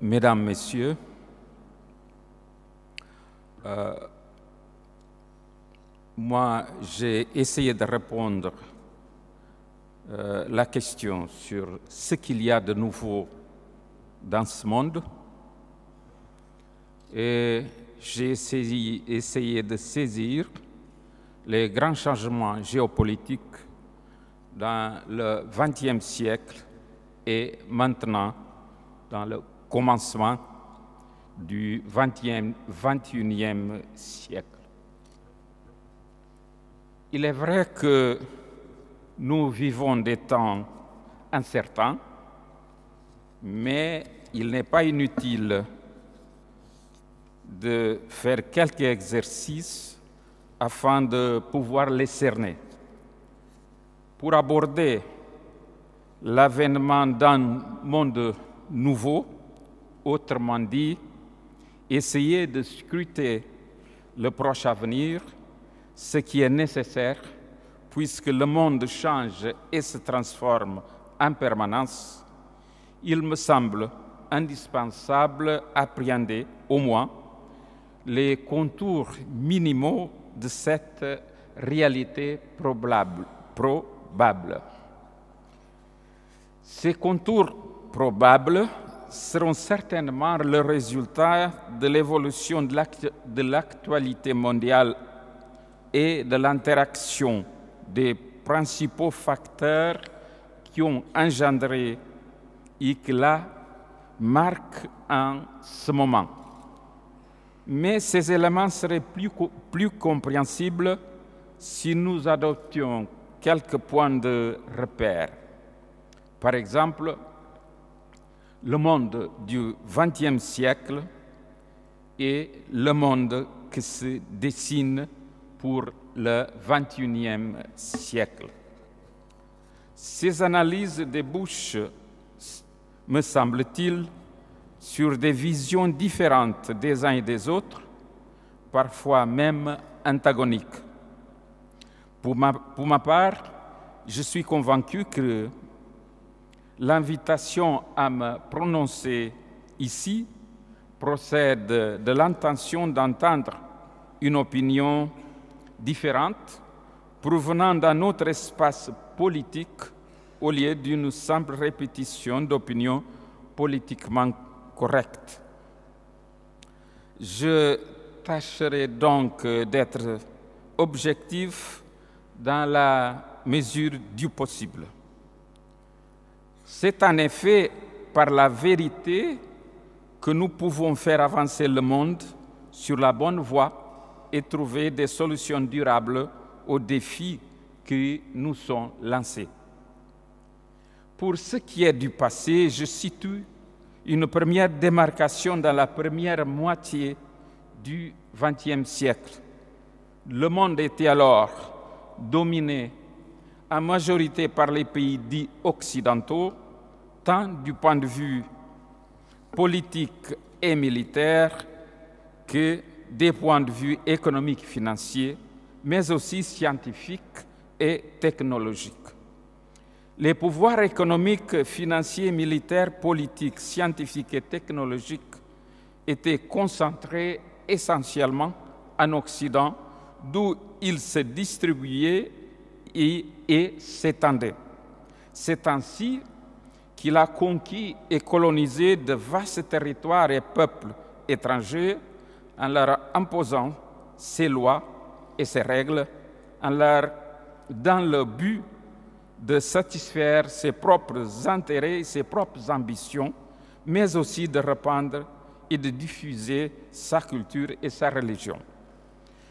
Mesdames, Messieurs, moi j'ai essayé de répondre la question sur ce qu'il y a de nouveau dans ce monde et j'ai essayé de saisir les grands changements géopolitiques dans le XXe siècle et maintenant dans le commencement du XXIe siècle. Il est vrai que nous vivons des temps incertains, mais il n'est pas inutile de faire quelques exercices afin de pouvoir les cerner. Pour aborder l'avènement d'un monde nouveau, autrement dit, essayer de scruter le proche avenir, ce qui est nécessaire, puisque le monde change et se transforme en permanence, il me semble indispensable d'appréhender au moins les contours minimaux de cette réalité probable. Ces contours probables seront certainement le résultat de l'évolution de l'actualité mondiale et de l'interaction des principaux facteurs qui ont engendré et qui la marquent en ce moment. Mais ces éléments seraient plus compréhensibles si nous adoptions quelques points de repère. Par exemple, le monde du XXe siècle et le monde qui se dessine pour le XXIe siècle. Ces analyses débouchent, me semble-t-il, sur des visions différentes des uns et des autres, parfois même antagoniques. Pour ma part, je suis convaincu que l'invitation à me prononcer ici procède de l'intention d'entendre une opinion différente provenant d'un autre espace politique au lieu d'une simple répétition d'opinions politiquement correctes. Je tâcherai donc d'être objectif dans la mesure du possible. C'est en effet par la vérité que nous pouvons faire avancer le monde sur la bonne voie et trouver des solutions durables aux défis qui nous sont lancés. Pour ce qui est du passé, je situe une première démarcation dans la première moitié du XXe siècle. Le monde était alors dominé en majorité par les pays dits occidentaux, tant du point de vue politique et militaire que des points de vue économiques et financiers, mais aussi scientifiques et technologiques. Les pouvoirs économiques, financiers, militaires, politiques, scientifiques et technologiques étaient concentrés essentiellement en Occident, d'où ils se distribuaient et s'étendaient. C'est ainsi qu'il a conquis et colonisé de vastes territoires et peuples étrangers en leur imposant ses lois et ses règles, dans le but de satisfaire ses propres intérêts et ses propres ambitions, mais aussi de répandre et de diffuser sa culture et sa religion.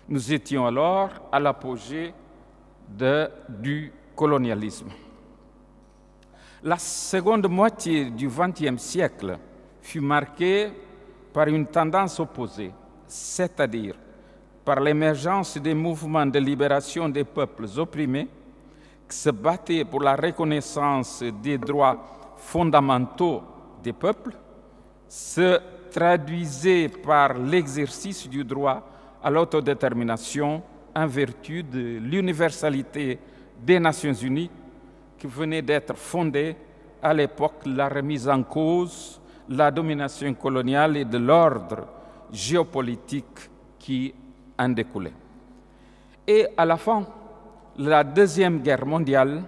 Nous étions alors à l'apogée du colonialisme. La seconde moitié du XXe siècle fut marquée par une tendance opposée, c'est-à-dire par l'émergence des mouvements de libération des peuples opprimés qui se battaient pour la reconnaissance des droits fondamentaux des peuples, se traduisaient par l'exercice du droit à l'autodétermination en vertu de l'universalité des Nations Unies qui venait d'être fondée à l'époque de la remise en cause la domination coloniale et de l'ordre géopolitique qui en découlait. Et à la fin de la Deuxième Guerre mondiale,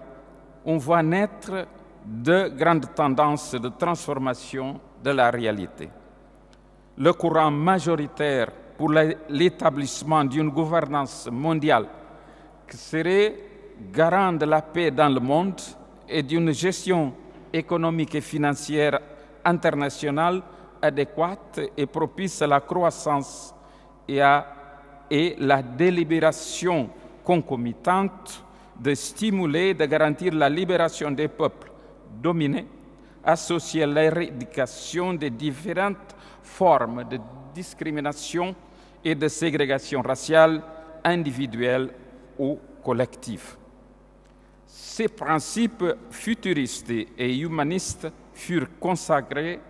on voit naître deux grandes tendances de transformation de la réalité. Le courant majoritaire pour l'établissement d'une gouvernance mondiale qui serait garant de la paix dans le monde et d'une gestion économique et financière internationale adéquate et propice à la croissance et la délibération concomitante de stimuler et de garantir la libération des peuples dominés, associée à l'éradication des différentes formes de discrimination et de ségrégation raciale, individuelle ou collective. Ces principes futuristes et humanistes furent consacrés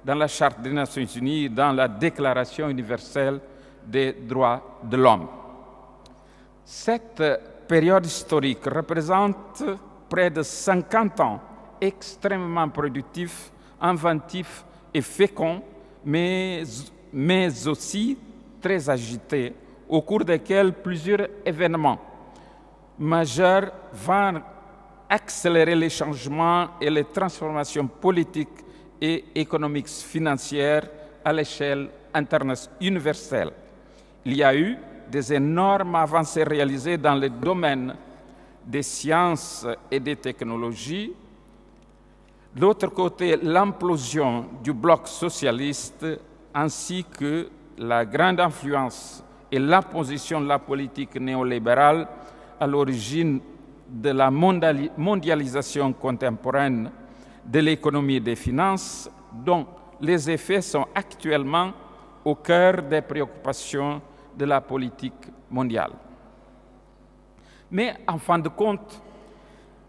dans la Charte des Nations Unies et dans la Déclaration universelle des droits de l'homme. Cette période historique représente près de 50 ans extrêmement productifs, inventifs et féconds, mais aussi très agités, au cours desquels plusieurs événements majeurs vont accélérer les changements et les transformations politiques et économiques financières à l'échelle universelle. Il y a eu des énormes avancées réalisées dans le domaine des sciences et des technologies. De l'autre côté, l'implosion du bloc socialiste ainsi que la grande influence et l'imposition de la politique néolibérale à l'origine de la mondialisation contemporaine de l'économie et des finances, dont les effets sont actuellement au cœur des préoccupations de la politique mondiale. Mais en fin de compte,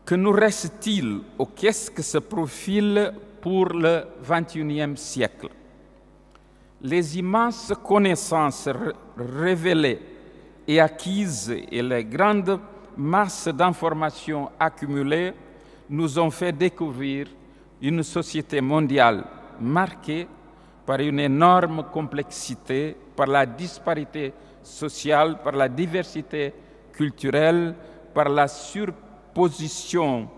que nous reste-t-il ou qu'est-ce que se profile pour le XXIe siècle? Les immenses connaissances révélées et acquises et les grandes masses d'informations accumulées nous ont fait découvrir une société mondiale marquée par une énorme complexité, par la disparité sociale, par la diversité culturelle, par la superposition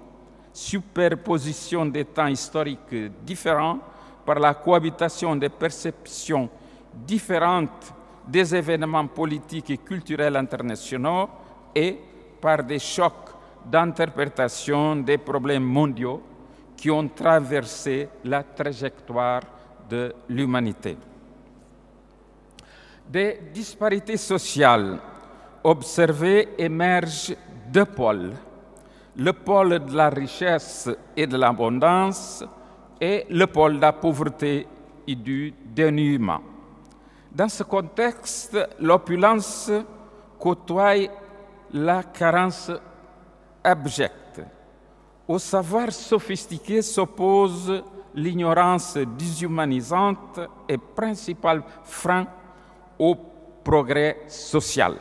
des temps historiques différents, par la cohabitation des perceptions différentes des événements politiques et culturels internationaux et par des chocs d'interprétation des problèmes mondiaux qui ont traversé la trajectoire de l'humanité. Des disparités sociales observées émergent deux pôles, le pôle de la richesse et de l'abondance et le pôle de la pauvreté et du dénuement. Dans ce contexte, l'opulence côtoie la carence abjecte. Au savoir sophistiqué s'oppose l'ignorance déshumanisante et principal frein au progrès social.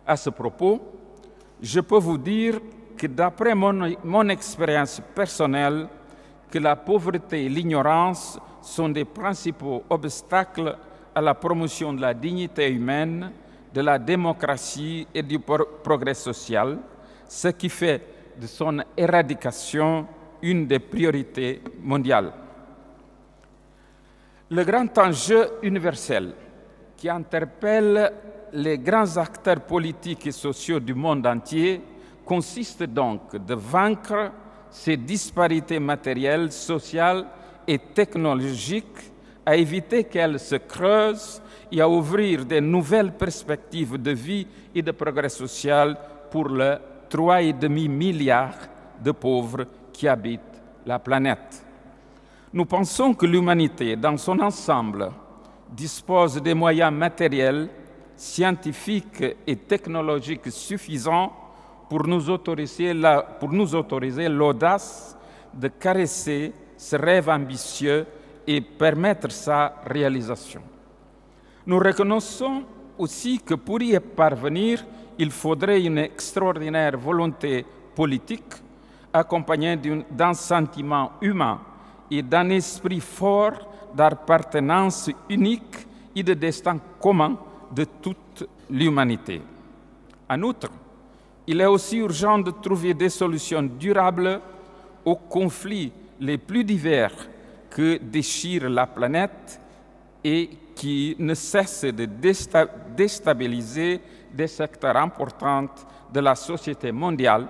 À ce propos, je peux vous dire que d'après mon expérience personnelle, que la pauvreté et l'ignorance sont des principaux obstacles à la promotion de la dignité humaine, de la démocratie et du progrès social, ce qui fait de son éradication une des priorités mondiales. Le grand enjeu universel qui interpelle les grands acteurs politiques et sociaux du monde entier consiste donc de vaincre ces disparités matérielles, sociales et technologiques, à éviter qu'elles se creusent et à ouvrir de nouvelles perspectives de vie et de progrès social pour le 3,5 milliards de pauvres qui habitent la planète. Nous pensons que l'humanité, dans son ensemble, dispose des moyens matériels, scientifiques et technologiques suffisants pour nous autoriser l'audace de caresser ce rêve ambitieux et permettre sa réalisation. Nous reconnaissons aussi que pour y parvenir, il faudrait une extraordinaire volonté politique accompagnée d'un sentiment humain et d'un esprit fort d'appartenance unique et de destin commun de toute l'humanité. En outre, il est aussi urgent de trouver des solutions durables aux conflits les plus divers que déchire la planète et qui ne cessent de déstabiliser des secteurs importants de la société mondiale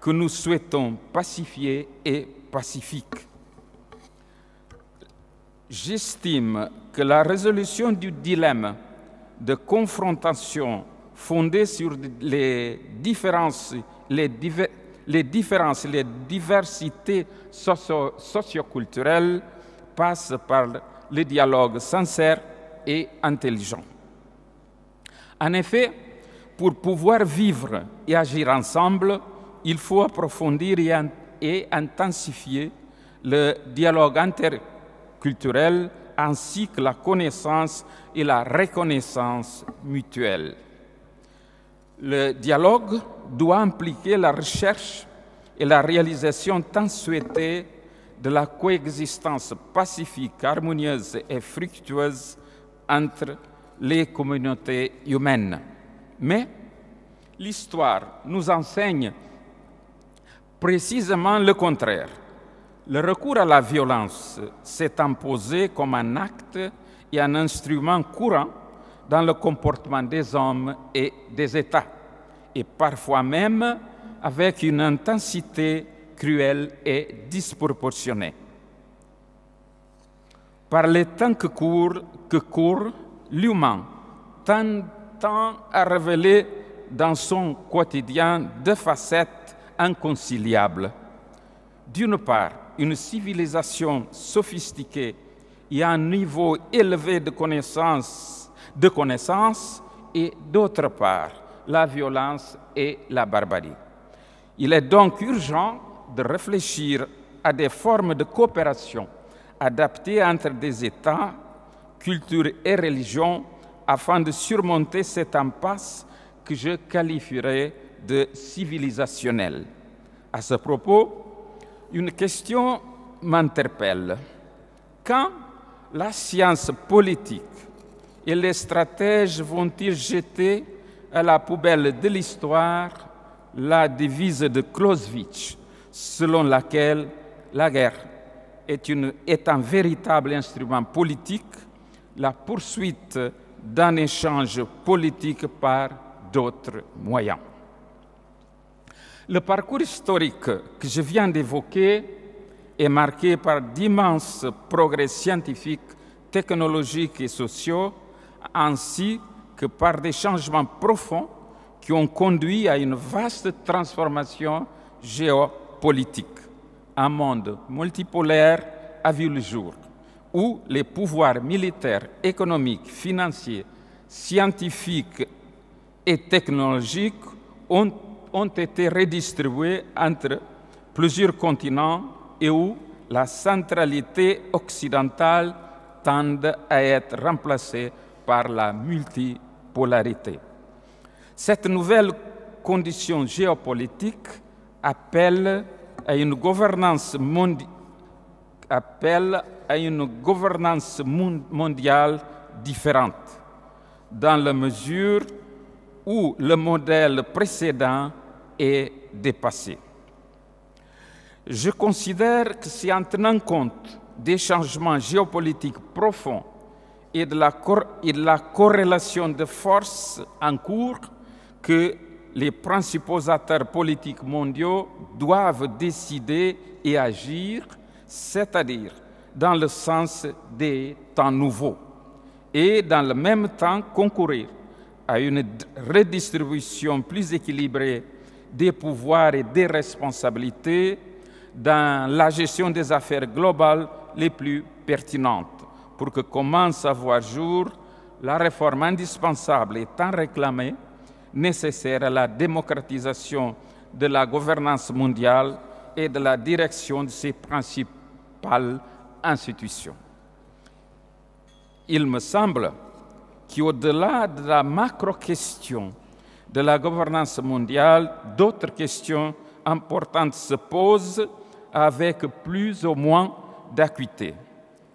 que nous souhaitons pacifier et pacifiques. J'estime que la résolution du dilemme de confrontation fondée sur les différences, les diversités socioculturelles passe par le dialogue sincère et intelligent. En effet, pour pouvoir vivre et agir ensemble, il faut approfondir et intensifier le dialogue interculturel ainsi que la connaissance et la reconnaissance mutuelle. Le dialogue doit impliquer la recherche et la réalisation tant souhaitée de la coexistence pacifique, harmonieuse et fructueuse entre les communautés humaines. Mais l'histoire nous enseigne précisément le contraire. Le recours à la violence s'est imposé comme un acte et un instrument courant dans le comportement des hommes et des États, et parfois même avec une intensité cruelle et disproportionnée. Par les temps que court, l'humain tend à révéler dans son quotidien deux facettes inconciliables. D'une part, une civilisation sophistiquée et un niveau élevé de connaissances, et d'autre part, la violence et la barbarie. Il est donc urgent de réfléchir à des formes de coopération adaptées entre des États, cultures et religions afin de surmonter cette impasse que je qualifierais de civilisationnelle. À ce propos, une question m'interpelle. Quand la science politique et les stratèges vont-ils jeter à la poubelle de l'histoire la devise de Clausewitz, selon laquelle la guerre est un véritable instrument politique, la poursuite d'un échange politique par d'autres moyens. Le parcours historique que je viens d'évoquer est marqué par d'immenses progrès scientifiques, technologiques et sociaux, ainsi que par des changements profonds qui ont conduit à une vaste transformation géopolitique. Un monde multipolaire a vu le jour, où les pouvoirs militaires, économiques, financiers, scientifiques et technologiques ont été redistribués entre plusieurs continents et où la centralité occidentale tend à être remplacée par la multipolarité. Cette nouvelle condition géopolitique appelle à une gouvernance mondiale différente, dans la mesure où le modèle précédent est dépassé. Je considère que c'est en tenant compte des changements géopolitiques profonds et de la corrélation de forces en cours que les principaux acteurs politiques mondiaux doivent décider et agir, c'est-à-dire dans le sens des temps nouveaux, et dans le même temps concourir à une redistribution plus équilibrée des pouvoirs et des responsabilités dans la gestion des affaires globales les plus pertinentes, pour que commence à voir jour la réforme indispensable et tant réclamée, nécessaire à la démocratisation de la gouvernance mondiale et de la direction de ses principales institutions. Il me semble qu'au-delà de la macro-question de la gouvernance mondiale, d'autres questions importantes se posent avec plus ou moins d'acuité.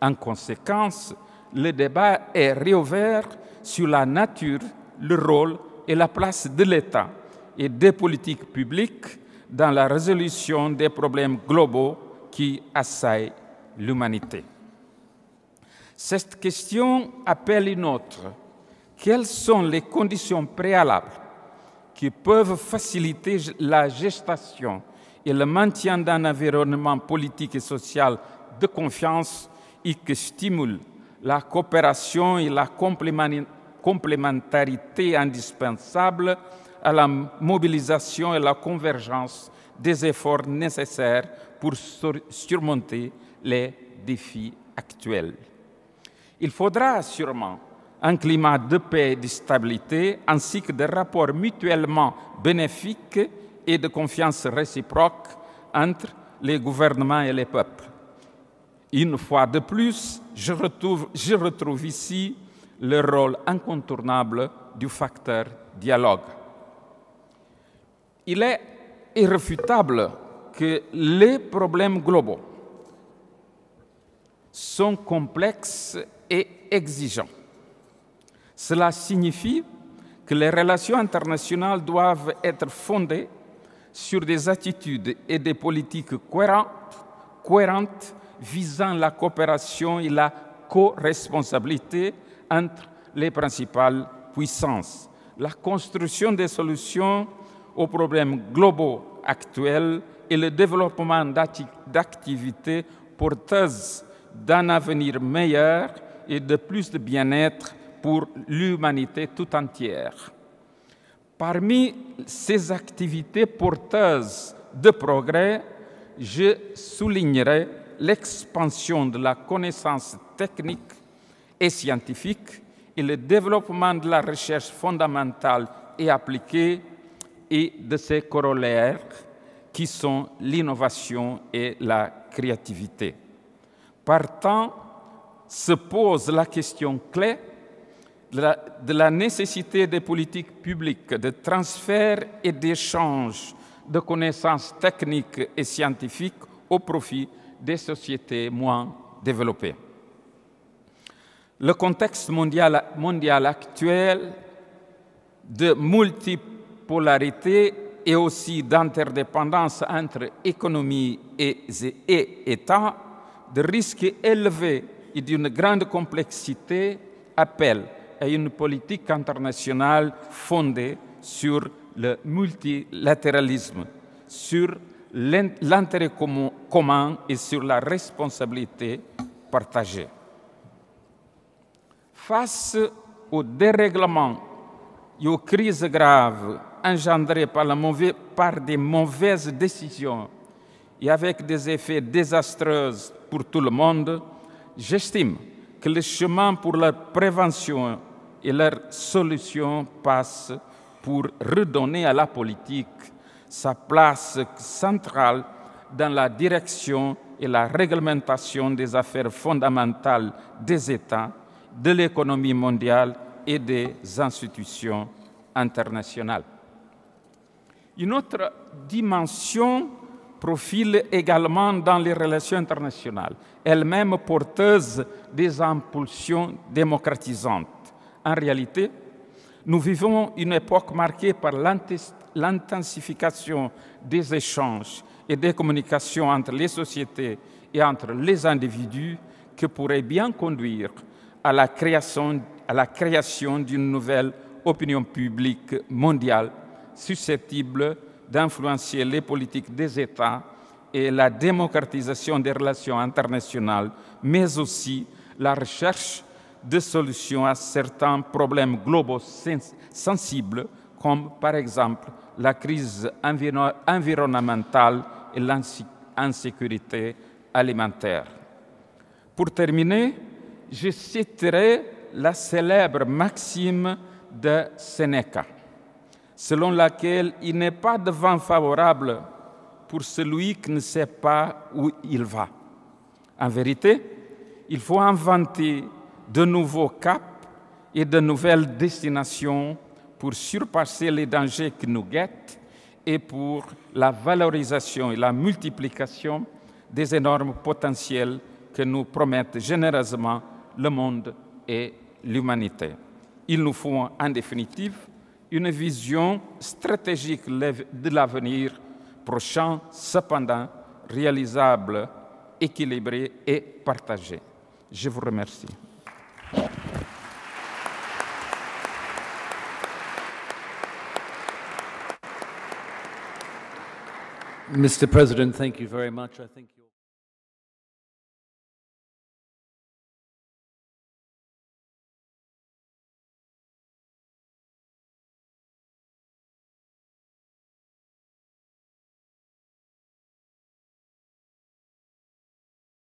En conséquence, le débat est réouvert sur la nature, le rôle et la place de l'État et des politiques publiques dans la résolution des problèmes globaux qui assaillent l'humanité. Cette question appelle une autre. Quelles sont les conditions préalables qui peuvent faciliter la gestation et le maintien d'un environnement politique et social de confiance et qui stimule la coopération et la complémentarité indispensables à la mobilisation et la convergence des efforts nécessaires pour surmonter les défis actuels. Il faudra sûrement un climat de paix et de stabilité, ainsi que des rapports mutuellement bénéfiques et de confiance réciproque entre les gouvernements et les peuples. Une fois de plus, je retrouve ici le rôle incontournable du facteur dialogue. Il est irréfutable que les problèmes globaux sont complexes et exigeants. Cela signifie que les relations internationales doivent être fondées sur des attitudes et des politiques cohérentes visant la coopération et la co-responsabilité entre les principales puissances. La construction des solutions aux problèmes globaux actuels et le développement d'activités porteuses d'un avenir meilleur et de plus de bien-être pour l'humanité tout entière. Parmi ces activités porteuses de progrès, je soulignerai l'expansion de la connaissance technique et scientifique et le développement de la recherche fondamentale et appliquée et de ses corollaires qui sont l'innovation et la créativité. Partant, se pose la question clé de la nécessité des politiques publiques de transfert et d'échange de connaissances techniques et scientifiques au profit des sociétés moins développées. Le contexte mondial actuel de multipolarité et aussi d'interdépendance entre économie et État, de risques élevés et d'une grande complexité appelle à une politique internationale fondée sur le multilatéralisme, sur l'intérêt commun et sur la responsabilité partagée. Face aux dérèglements et aux crises graves engendrées par des mauvaises décisions et avec des effets désastreux pour tout le monde, j'estime que le chemin pour leur prévention et leur solution passe pour redonner à la politique sa place centrale dans la direction et la réglementation des affaires fondamentales des États, de l'économie mondiale et des institutions internationales. Une autre dimension profile également dans les relations internationales, elle-même porteuse des impulsions démocratisantes. En réalité, nous vivons une époque marquée par l'intensification des échanges et des communications entre les sociétés et entre les individus qui pourrait bien conduire à la création d'une nouvelle opinion publique mondiale susceptible d'influencer les politiques des États et la démocratisation des relations internationales, mais aussi la recherche de solutions à certains problèmes globaux sensibles, comme par exemple la crise environnementale et l'insécurité alimentaire. Pour terminer, je citerai la célèbre maxime de Sénéca, selon laquelle il n'est pas de vent favorable pour celui qui ne sait pas où il va. En vérité, il faut inventer de nouveaux caps et de nouvelles destinations pour surpasser les dangers qui nous guettent et pour la valorisation et la multiplication des énormes potentiels que nous promettent généreusement le monde et l'humanité. Il nous faut en définitive une vision stratégique de l'avenir prochain, cependant réalisable, équilibrée et partagée. Je vous remercie. Mr. President, thank you very much. I think